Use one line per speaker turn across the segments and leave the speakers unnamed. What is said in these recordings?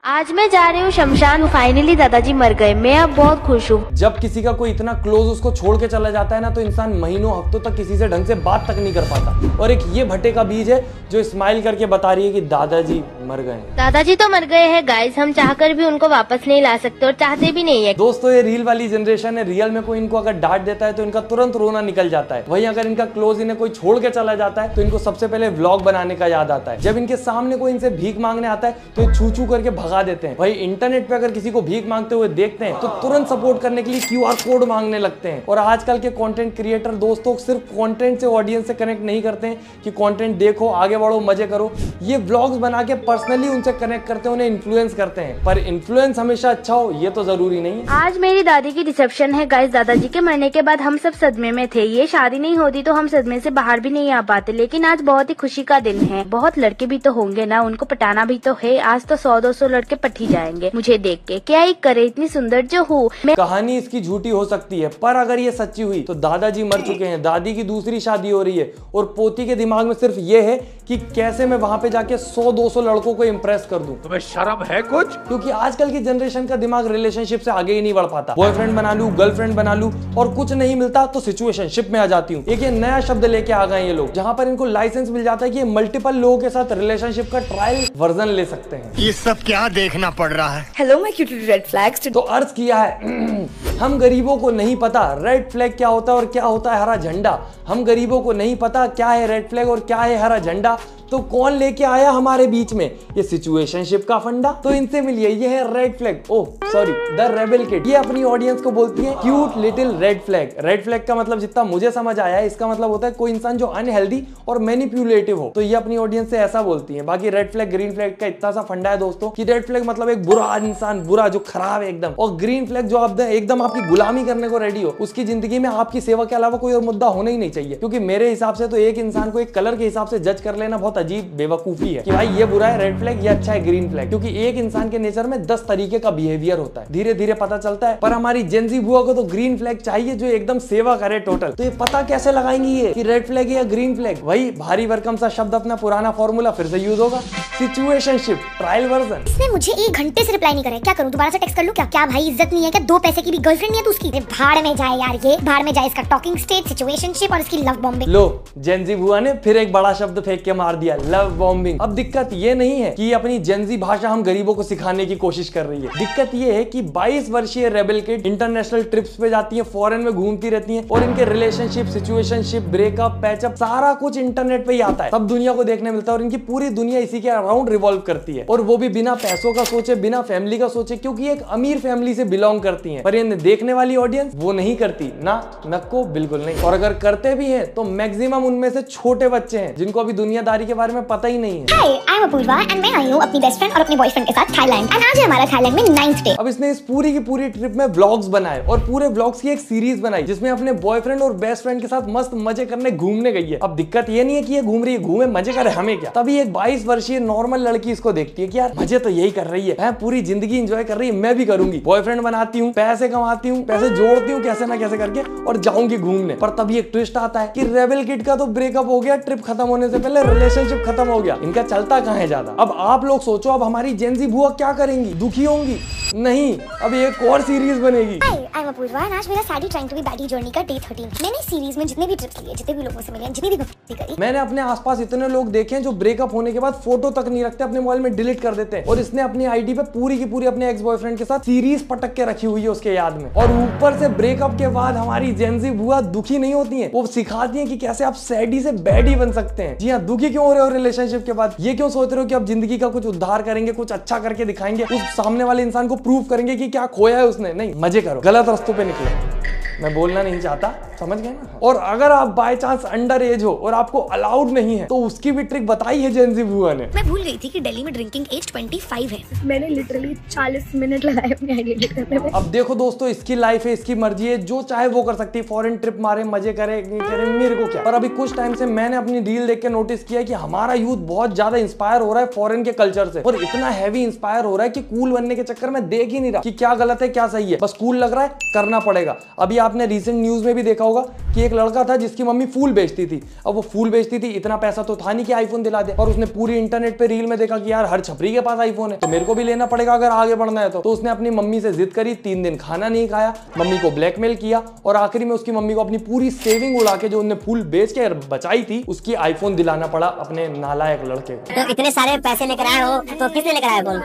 आज मैं जा रही हूँ शमशान। फाइनली दादाजी मर गए। मैं अब बहुत खुश हूँ।
जब किसी का कोई इतना क्लोज उसको छोड़ के चला जाता है ना, तो इंसान महीनों हफ्तों तक किसी से ढंग से बात तक नहीं कर पाता। और एक ये भट्टे का बीज है जो स्माइल करके बता रही है कि दादाजी मर गए।
दादाजी तो मर गए हैं गाइस, हम चाहकर भी उनको वापस नहीं ला सकते और चाहते भी नहीं है।
दोस्तों, ये रील वाली जनरेशन है। रियल में कोई इनको अगर डांट देता है तो इनका तुरंत रोना निकल जाता है। वहीं अगर इनका क्लोज इन्हें कोई छोड़ के चला जाता है तो इनको सबसे पहले व्लॉग बनाने का याद आता है। जब इनके सामने कोई इनसे भीख मांगने आता है तो ये छू छू करके भगा देते हैं। वही इंटरनेट पे अगर किसी को भीख मांगते हुए देखते हैं तो तुरंत सपोर्ट करने के लिए QR कोड मांगने लगते हैं। और आजकल के कंटेंट क्रिएटर दोस्तों सिर्फ कंटेंट से ऑडियंस से कनेक्ट नहीं करते हैं कि कंटेंट देखो, आगे बढ़ो, मजे करो। ये व्लॉग्स बना के पर्सनली उनसे कनेक्ट करते हैं, उन्हें इन्फ्लुएंस करते हैं। पर इन्फ्लुएंस हमेशा अच्छा हो ये तो जरूरी नहीं है।
आज मेरी दादी की रिसेप्शन है गाइस। दादाजी के मरने के बाद हम सब सदमे में थे। ये शादी नहीं होती तो हम सदमे से बाहर भी नहीं आ पाते। लेकिन आज बहुत ही खुशी का दिन है। बहुत लड़के भी तो होंगे ना, उनको पटाना भी तो है। आज तो 100-200 लड़के पट ही जाएंगे मुझे देख के। क्या ही करे, इतनी सुंदर जो हूँ मैं।
कहानी इसकी झूठी हो सकती है, पर अगर ये सच्ची हुई तो दादाजी मर चुके हैं, दादी की दूसरी शादी हो रही है और पोती के दिमाग में सिर्फ ये है कि कैसे मैं वहां पे जाके 100-200 लड़कों को इम्प्रेस कर दूं।
तुम्हें शर्म है कुछ?
क्योंकि आजकल की जनरेशन का दिमाग रिलेशनशिप से आगे ही नहीं बढ़ पाता। बॉयफ्रेंड बना लूं, गर्लफ्रेंड बना लूं और कुछ नहीं मिलता तो सिचुएशनशिप में आ जाती हूँ। एक ये नया शब्द लेके आ गए ये लोग, जहाँ पर इनको लाइसेंस मिल जाता है कि ये मल्टीपल लोगों के साथ रिलेशनशिप का ट्रायल वर्जन ले सकते हैं।
ये सब क्या देखना पड़ रहा है?
Hello my cute red flags.
तो अर्ज किया है हम गरीबों को नहीं पता रेड फ्लैग क्या होता है और क्या होता है हरा झंडा। हम गरीबों को नहीं पता क्या है रेड फ्लैग और क्या है हरा झंडा। तो कौन लेके आया हमारे बीच में ये सिचुएशनशिप का फंडा? तो इनसे मिलिए, ये है red flag, oh sorry the rebel kid. ये अपनी ऑडियंस को बोलती है cute little red flag. Red flag का मतलब जितना मुझे समझ आया है, इसका मतलब होता है कोई इंसान जो अनहेल्दी और मैनिपुलेटिव हो। तो ये अपनी ऑडियंस से ऐसा बोलती है। बाकी रेड फ्लैग ग्रीन फ्लैग का इतना सा फंडा है दोस्तों कि रेड फ्लैग मतलब एक बुरा इंसान, बुरा जो खराब है एकदम, और ग्रीन फ्लैग जो आप एकदम आपकी गुलामी करने को रेडी हो। उसकी जिंदगी में आपकी सेवा के अलावा कोई और मुद्दा होना ही नहीं चाहिए। क्योंकि मेरे हिसाब से तो एक इंसान को एक कलर के हिसाब से जज कर लेना बहुत अजीब बेवकूफ है कि भाई ये बुरा है रेड फ्लैग, ये अच्छा है ग्रीन फ्लैग। क्योंकि एक इंसान के नेचर में 10 तरीके का बिहेवियर होता है, धीरे धीरे पता चलता है। पर हमारी जेंजी बुआ को तो ग्रीन फ्लैग चाहिए जो एकदम सेवा करे टोटल। तो ये पता कैसे लगाएंगी ये कि रेड फ्लैग है या ग्रीन फ्लैग? वही भारी भरकम सा शब्द, अपना पुराना फॉर्मूला फिर से यूज होगा, सिचुएशनशिप ट्रायल वर्जन।
इसने मुझे 1 घंटे से रिप्लाई नहीं करे, क्या करूं? दोबारा से टेक्स्ट कर लूं क्या? क्या भाई इज्जत नहीं है क्या? 2 पैसे की भी गर्लफ्रेंड नहीं है तू उसकी? भाड़ में जाए यार, ये भाड़ में जाए इसका टॉकिंग स्टेज, सिचुएशनशिप और इसकी लव बॉम्बिंग।
लो, जेंजी बुआ ने फिर एक बड़ा शब्द फेंक के मार दिया, लव बॉम्बिंग। अब दिक्कत ये नहीं है कि अपनी जेंजी भाषा हम गरीबों को सिखाने की कोशिश कर रही है। दिक्कत ये है कि 22 वर्षीय रेबल किड इंटरनेशनल ट्रिप्स पे जाती है, फॉरेन में घूमती रहती है और इनके रिलेशनशिप, सिचुएशनशिप, ब्रेकअप, पैचअप सारा कुछ इंटरनेट पे ही आता है, सब दुनिया को देखने मिलता है। और इनकी पूरी दुनिया इसी के अराउंड रिवॉल्व करती है, और वो भी बिना पैसों का सोचे, बिना फैमिली का सोचे, क्योंकि एक अमीर फैमिली से बिलोंग करती है। पर ये देखने वाली ऑडियंस वो नहीं करती ना, नको बिल्कुल नहीं। और अगर करते भी हैं तो मैक्सिमम उनमें से छोटे बच्चे हैं जिनको अभी दुनियादारी के बारे में पता ही नहीं है।
हाय, आई एम अपूर्वा एंड मैं आई हूँ अपनी बेस्ट फ्रेंड और अपने बॉयफ्रेंड के साथ थाईलैंड। एंड आज है हमारा थाईलैंड में 9th डे।
अब इसने इस पूरी की पूरी ट्रिप में व्लॉग्स बनाए और पूरे व्लॉग्स की एक सीरीज बनाई जिसमें अपने बॉयफ्रेंड और बेस्ट फ्रेंड के साथ मस्त मजे करने घूमने गई है। अब दिक्कत ये नहीं है कि ये घूम रही है, घूमे मजे करे, हमें क्या। तभी एक 22 वर्षीय नॉर्मल लड़की इसको देखती है कि यार मजे तो यही कर रही है, पूरी जिंदगी एंजॉय कर रही है, मैं भी करूंगी। बॉयफ्रेंड बनाती हूँ, पैसे कमाती हूँ, पैसे जोड़ती हूँ कैसे ना कैसे करके और जाऊंगी घूमने। पर तभी एक ट्विस्ट आता है कि रेबल किड का तो ब्रेकअप हो गया, ट्रिप खत्म होने से पहले रिलेशनशिप खत्म हो गया। इनका चलता कहाँ है ज्यादा। अब आप लोग सोचो, अब हमारी जेंजी बुआ क्या करेंगी? दुखी होंगी? नहीं, अब एक और सीरीज बनेगी।
Hi, I am Apoorva and आज मेरा saddie trying to be baddie journey का डे 13। मैंने सीरीज में जितने भी ट्रिप्स लिए, जितने भी लोगों से मिले, जितनी भी भक्ति करी, मैंने
अपने आसपास इतने लोग देखे हैं जो ब्रेकअप होने के बाद फोटो तक नहीं रखते, अपने मोबाइल में डिलीट कर देते हैं। और इसने अपनी आईडी पे पूरी की पूरी अपने एक्स बॉयफ्रेंड के साथ सीरीज पटक के रखी हुई है उसके याद में। और ऊपर से ब्रेकअप के बाद हमारी जेंजी बुआ दुखी नहीं होती है, वो सिखाती है कि कैसे आप सैडी से बैडी बन सकते हैं। जी हाँ, दुखी क्यों हो रहे हो रिलेशनशिप के बाद? ये क्यों सोच रहे हो कि अब जिंदगी का कुछ उद्धार करेंगे, कुछ अच्छा करके दिखाएंगे, उस सामने वाले इंसान को प्रूव करेंगे कि क्या खोया है उसने? नहीं, मजे करो, गलत रास्तों पे निकलो। मैं बोलना नहीं चाहता, समझ गए ना। और अगर आप बाय चांस अंडर एज हो और आपको अलाउड नहीं है तो उसकी भी ट्रिक बताई है जेंजी बुआ ने।
मैं भूल गई थी कि दिल्ली में ड्रिंकिंग एज 25 है।
मैंने लिटरली 40 मिनट लगाए अपनी आइडिया करने में।
अब देखो दोस्तों, इसकी लाइफ है, इसकी मर्जी है, जो चाहे वो कर सकती है। फॉरेन ट्रिप मारे, मजे करे, मेरे को क्या। पर अभी कुछ टाइम से मैंने अपनी रील देख के नोटिस किया कि हमारा यूथ बहुत ज्यादा इंस्पायर हो रहा है फॉरेन के कल्चर से, और इतना हैवी इंस्पायर हो रहा है कि कूल बनने के चक्कर में देख ही नहीं रहा कि क्या गलत है क्या सही है, बस कूल लग रहा है, करना पड़ेगा। अभी आपने रिसेंट न्यूज में भी देखा होगा कि एक लड़का था जिसकी मम्मी फूल बेचती थी। अब वो फूल बेचती थी, इतना पैसा तो था नहीं कि आईफोन दिला दे, और उसने पूरी इंटरनेट पे रील में देखा कि यार हर छपरी के पास आईफोन है, तो मेरे को भी लेना पड़ेगा अगर आगे बढ़ना है तो उसने अपनी मम्मी से जिद करी, 3 दिन खाना नहीं खाया, मम्मी को ब्लैकमेल किया, और आखिरी में उसकी मम्मी को अपनी पूरी सेविंग उड़ा के जो उन्होंने फूल बेच के बचाई थी उसकी आईफोन दिलाना पड़ा अपने नालायक लड़के को।
तो इतने सारे पैसे लेकर आए हो तो किसने लेकर आया बोल?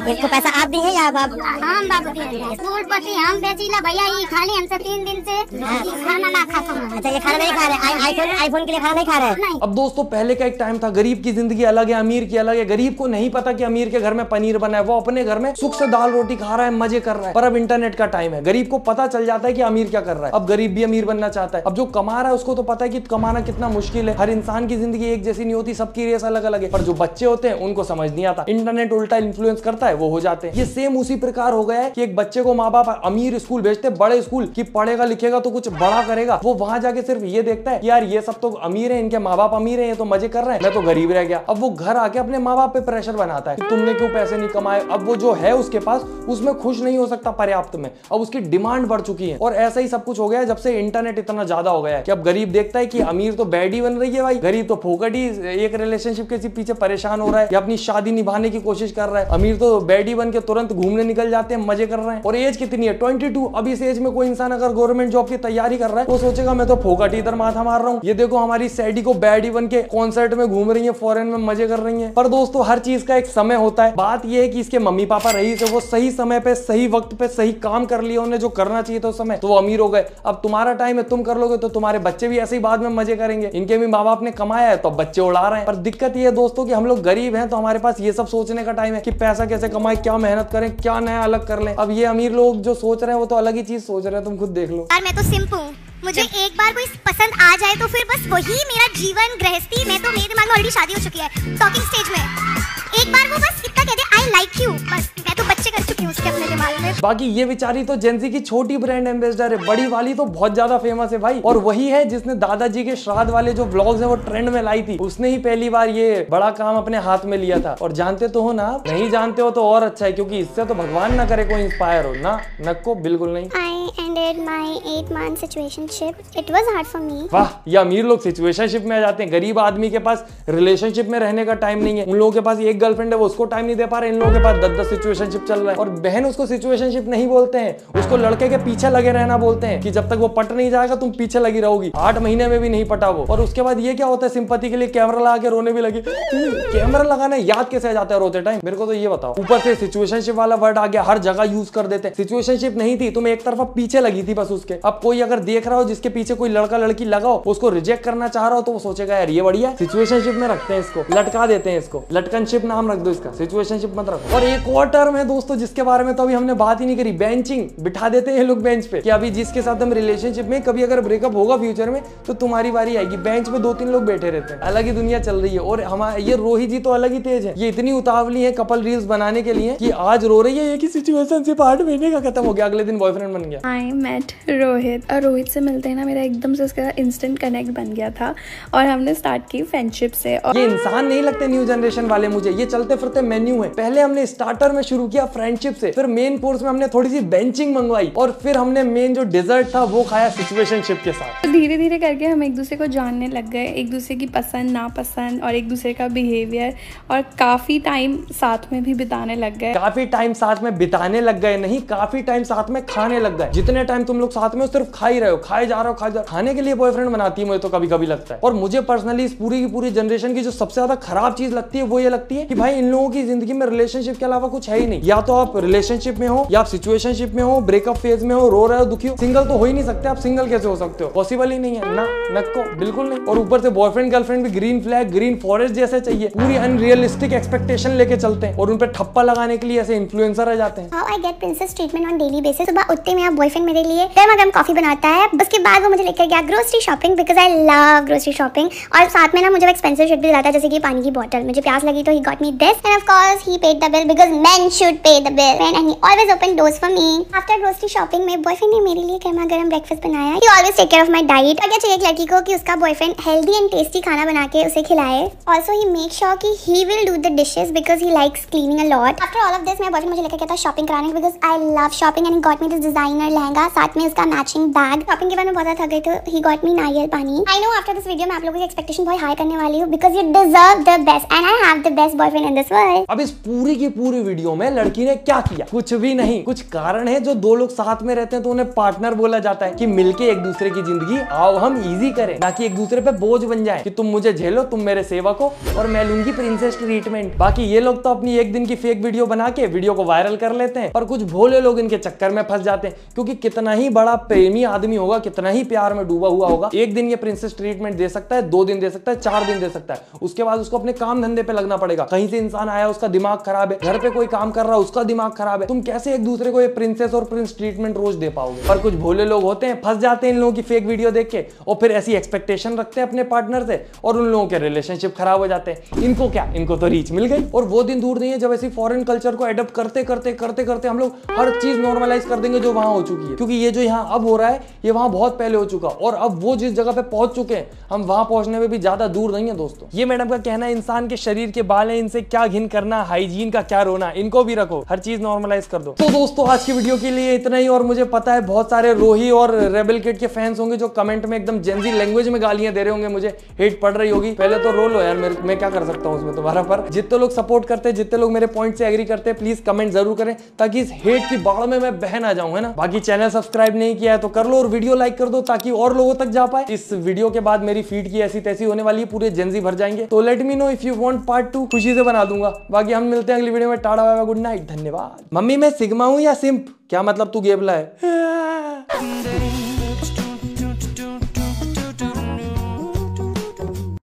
इसको पैसा आप दिए या बाप?
हम बाबू फूल पत्ती हम बेचीला भैया, ये खाली हमसे 3 दिन से खाना ना खाता।
अच्छा, ये खाना नहीं खा रहे, आईफोन के लिए खाना नहीं खा रहे।
अब दोस्तों पहले का एक टाइम था, गरीब की जिंदगी अलग है, अमीर की अलग है। गरीब को नहीं पता कि अमीर के घर में पनीर बना है, वो अपने घर में सुख से दाल रोटी खा रहा है, मजे कर रहा है। पर अब इंटरनेट का टाइम है, गरीब को पता चल जाता है कि अमीर क्या कर रहा है। अब गरीब भी अमीर बनना चाहता है। अब जो कमा रहा है उसको तो पता है कि कमाना कितना मुश्किल है। हर इंसान की जिंदगी एक जैसी नहीं होती, सबकी रेस अलग अलग है। पर जो बच्चे होते हैं उनको समझ नहीं आता, इंटरनेट उल्टा इन्फ्लुएंस करता है, वो हो जाते हैं। ये सेम उसी प्रकार हो गया है कि एक बच्चे को माँ बाप अमीर स्कूल भेजते, बड़े स्कूल की पढ़ेगा लिखेगा तो कुछ बड़ा करेगा। वो वहां जाके सिर्फ ये देखता है कि यार ये सब तो अमीर है, इनके माँ बाप अमीर है, ये तो मजे कर रहे हैं, मैं तो गरीब रह गया। अब वो घर आके अपने माँ बाप पे प्रेशर बनाता है कि तुमने क्यों पैसे नहीं कमाए। अब वो जो है उसके पास उसमें खुश नहीं हो सकता पर्याप्त में, अब उसकी डिमांड बढ़ चुकी है। और ऐसा ही सब कुछ हो गया है जब से इंटरनेट इतना ज्यादा हो गया है कि अब गरीब देखता है कि अमीर तो बैड ही बन रही है भाई, गरीब तो फोकट ही एक रिलेशनशिप के पीछे परेशान हो रहा है या अपनी शादी निभाने की कोशिश कर रहा है। अमीर तो बैड ही बन के तुरंत घूमने निकल जाते हैं, मजे कर रहे हैं। और एज कितनी है? 22। अब इस एज में कोई इंसान अगर गवर्नमेंट जॉब की तैयारी कर रहा है तो सोचेगा मैं तो फोकट ही इधर माथा मार रहा हूँ। ये देखो हमारी सैडी को बैड ही बन के कॉन्सर्ट में घूम रही है, फॉरेन में मजे कर रही है। पर दोस्तों हर चीज का एक समय होता है। बात यह है कि इसके मम्मी पापा रईस है, वो सही समय पे सही वक्त पे सही काम कर लिया उन्हें जो करना चाहिए था उस समय, तो वो अमीर हो गए। अब तुम्हारा टाइम है, तुम कर लोगे तो तुम्हारे बच्चे भी ऐसे ही बाद में मजे करेंगे। इनके भी माँ बाप ने कमाया है तो बच्चे उड़ा रहे हैं। पर दिक्कत ये है दोस्तों कि हम लोग गरीब हैं तो हमारे पास ये सब सोचने का टाइम है कि पैसा कैसे कमाए, क्या मेहनत करें, क्या नया अलग कर लें। अब ये अमीर लोग जो सोच रहे हैं वो तो अलग ही चीज सोच रहे हैं, तुम खुद देख लो।
यार मैं तो सिंपल हूँ, मुझे एक बार कोई पसंद आ जाए तो फिर बस वही मेरा जीवन गृहस्थी। मैं तो मेरे दिमाग में ऑलरेडी शादी हो चुकी है, टॉकिंग स्टेज में एक बार वो बस इतना कह दे आई लाइक यू, बस मैं तो बच्चे कर चुकी हूँ उसके अपने दिमाग में।
बाकी ये बेचारी तो जेंजी की छोटी ब्रांड एम्बेसडर है, बड़ी वाली तो बहुत ज्यादा फेमस है भाई। और वही है जिसने दादाजी के श्राद्ध वाले जो व्लॉग्स हैं वो ट्रेंड में लाई थी, उसने ही पहली बार ये बड़ा काम अपने हाथ में लिया था। और जानते तो हो ना, नहीं जानते हो तो और अच्छा है, क्योंकि इससे तो भगवान ना करे कोई इंस्पायर हो ना, नको बिल्कुल नहीं।
I ended my 8-month situationship. It was hard for me.
वाह, ये अमीर लोग सिचुएशनशिप में आ जाते हैं। गरीब आदमी के पास रिलेशनशिप में रहने का टाइम नहीं है। उन लोगों के पास एक गर्लफ्रेंड है, वो उसको टाइम नहीं दे पा रहे। इन लोगों के पास 10-10 सिचुएशनशिप चल रहा है। और बहन उसको सिचुएशनशिप नहीं बोलते हैं, उसको लड़के के पीछे लगे रहना बोलते हैं कि जब तक वो पट नहीं जाएगा तुम पीछे लगी रहोगी। 8 महीने में भी नहीं पटा वो। और उसके बाद ये क्या होता है, सिंपैथी के लिए कैमरा लगा के रोने भी लगे। कैमरा लगाना याद कैसे आ जाता है रोते टाइम, मेरे को तो ये बताओ। ऊपर से सिचुएशनशिप वाला वर्ड आ गया, हर जगह यूज कर देते हैं। सिचुएशनशिप नहीं थी, तुम एक तरफा पीछे लगी थी बस उसके। अब कोई अगर देख रहा हो जिसके पीछे कोई लड़का लड़की लगा हो, उसको रिजेक्ट करना चाह रहा हो तो वो सोचेगा यार ये बढ़िया सिचुएशनशिप में रखते हैं इसको, लटका देते हैं इसको, लटकनशिप नाम रख दो इसका, सिचुएशनशिप मत रखो। और एक और टर्म है दोस्तों जिसके बारे में तो अभी हमने बात ही नहीं करी, बेंचिंग। बिठा देते हैं लोग बेंच पे कि अभी जिसके साथ हम रिलेशनशिप में, कभी अगर ब्रेकअप होगा फ्यूचर में तो तुम्हारी बारी आएगी। बेंच पे 2-3 लोग बैठे रहते हैं, अलग ही दुनिया चल रही है। और हमारे ये रोही जी तो अलग ही तेज है, ये इतनी उतावली है कपल रील्स बनाने के लिए कि आज रो रही है कि सिचुएशनशिप 8 महीने का खत्म हो गया, अगले दिन बॉयफ्रेंड बन गया।
आई मेट रोहित, और रोहित से मिलते ही ना मेरा एकदम से उसका इंस्टेंट कनेक्ट बन गया था और हमने स्टार्ट की फ्रेंडशिप से। और
ये इंसान नहीं लगते न्यू जनरेशन वाले मुझे, ये चलते फिरते मेन्यू है। पहले हमने स्टार्टर में शुरू किया फ्रेंडशिप से, फिर मेन कोर्स में हमने थोड़ी सी बेंचिंग मंगवाई और फिर हमने मेन जो डिजर्ट था वो खाया सिचुएशनशिप के साथ।
धीरे धीरे करके हम एक दूसरे को जानने लग गए, एक दूसरे की पसंद नापसंद और एक दूसरे का बिहेवियर, और काफी टाइम साथ में भी बिताने लग गए।
काफी टाइम साथ में बिताने लग गए नहीं, काफी टाइम साथ में खाने लग गए। जितने टाइम तुम लोग साथ में हो सिर्फ खा ही रहे हो, खाए जा रहे हो, खाने के लिए बॉयफ्रेंड बनाती है मुझे तो कभी कभी लगता है। और मुझे पर्सनली इस पूरी की पूरी जनरेशन की जो सबसे ज्यादा खराब चीज लगती है वो ये लगती है कि भाई इन लोगों की जिंदगी में रिलेशनशिप के अलावा कुछ है ही नहीं। या तो आप रिलेशनशिप में हो, या आप सिचुएशनशिप में हो, ब्रेकअप फेज में हो, रो रहे हो, दुखी हो। सिंगल तो हो ही नहीं सकते आप, सिंगल कैसे हो सकते हो, पॉसिबल ही नहीं है ना, नको बिल्कुल नहीं। और ऊपर से बॉयफ्रेंड गर्लफ्रेंड भी ग्रीन फ्लैग ग्रीन फॉरेस्ट जैसे चाहिए, पूरी अनरियलिस्टिक एक्सपेक्टेशन लेके चलते हैं और उन पे ठप्पा लगाने के लिए ऐसे इन्फ्लुएंसर आ जाते हैं।
How I get princess treatment on daily basis। सुबह उठते मेरा बॉयफ्रेंड मेरे लिए गर्मा-गर्म कॉफी बनाता है, उसके बाद वो मुझे लेकर गया grocery shopping, because I love grocery shopping. और साथ में ना मुझे एक्सपेंसिव शिट भी दिलाता है, जैसे कि पानी की बोतल। मुझे प्यास लगी तो he got me this, end of course he paid the bill because main should pay the bill, and he always open boyfriend does for me. After grocery shopping में boyfriend ने मेरे लिए गर्मा गर्म breakfast बनाया. He always take care of my diet. क्या चाहिए एक लड़की को कि उसका boyfriend healthy and tasty खाना बना के उसे खिलाए. Also he makes sure कि he will do the dishes because he likes cleaning a lot. After all of this मेरा boyfriend मुझे लेकर गया था shopping कराने because I love shopping and he got me this designer lehenga साथ में उसका matching bag. Shopping के बाद मैं बहुत ज़्यादा थक गई तो he got me नारियल पानी. I know after this video मैं आप लोगों की expectation बहुत high करने वाली हूँ because you deserve the best and I have the best boyfriend in this world.
अब इस पूरी की पूरी वीडियो में लड़की ने क्या किया? कुछ भी नहीं. कुछ कारण है जो दो लोग साथ में रहते हैं तो उन्हें पार्टनर बोला जाता है कि मिलके एक दूसरे की जिंदगी आओ हम इजी करें, ना कि एक दूसरे पे बोझ बन जाए कि तुम मुझे झेलो, तुम मेरे सेवक हो और मैं लूंगी प्रिंसेस ट्रीटमेंट. बाकी ये लोग तो अपनी एक दिन की फेक वीडियो बना के वीडियो को वायरल कर लेते हैं, पर कुछ भोले लोग इनके चक्कर में फंस जाते हैं क्योंकि कितना ही बड़ा प्रेमी आदमी होगा, कितना ही प्यार में डूबा हुआ होगा, एक दिन ये प्रिंसेस ट्रीटमेंट दे सकता है, 2 दिन दे सकता है, 4 दिन दे सकता है, उसके बाद उसको अपने काम धंधे पे लगना पड़ेगा. कहीं से इंसान आया उसका दिमाग खराब है, घर पे कोई काम कर रहा है उसका दिमाग खराब है. तुम कैसे एक दूसरे को ये प्रिंसेस और प्रिंस ट्रीटमेंट रोज दे पाओगे? पर कुछ भोले लोग होते हैं, फंस जाते हैं इन लोगों की फेक वीडियो देख के और फिर ऐसी एक्सपेक्टेशन रखते हैं अपने पार्टनर से और उन लोगों के रिलेशनशिप खराब हो जाते हैं. इनको क्या, इनको तो रीच मिल गई. और वो दिन दूर नहीं है जब ऐसी फॉरेन कल्चर को एडॉप्ट करते करते करते करते हम लोग हर चीज नॉर्मलाइज कर देंगे जो वहां हो चुकी है, क्योंकि ये जो यहाँ अब हो रहा है ये वहां बहुत पहले हो चुका और अब वो जिस जगह पे पहुंच चुके हैं हम वहां पहुंचने में भी ज्यादा दूर नहीं है. दोस्तों ये मैडम का कहना है इंसान के शरीर के बाल है, इनसे क्या घिन करना, हाइजीन का क्या रोना, इनको भी रखो, हर चीज नॉर्मलाइज कर दो. तो दोस्तों आज की वीडियो के लिए इतना ही. और मुझे पता है बहुत सारे रोही और रेबल किड के फैंस होंगे जो कमेंट में एकदम जेंजी लैंग्वेज में गालियां दे रहे होंगे, मुझे हेट पड़ रही होगी. पहले तो रो लो यार, मैं क्या कर सकता हूँ उसमें तुम्हारा. पर जितने लोग सपोर्ट करते हैं, जितने लोग मेरे पॉइंट से एग्री करते हैं, प्लीज कमेंट जरूर करें ताकि इस हेट की बाढ़ में मैं बह ना जाऊं, है ना. बाकी चैनल सब्सक्राइब नहीं किया है तो कर लो और वीडियो लाइक कर दो ताकि और लोगों तक जा पाए. इस वीडियो के बाद मेरी फीड की ऐसी तैसी होने वाली है, पूरे जेंजी भर जाएंगे. तो let me know if you want part 2, खुशी से बना दूंगा. बाकी हम मिलते हैं अगली वीडियो में. Tata bye bye, good night, धन्यवाद. मम्मी मैं सिग्मा हूं या सिंप? क्या मतलब तू गेबला है?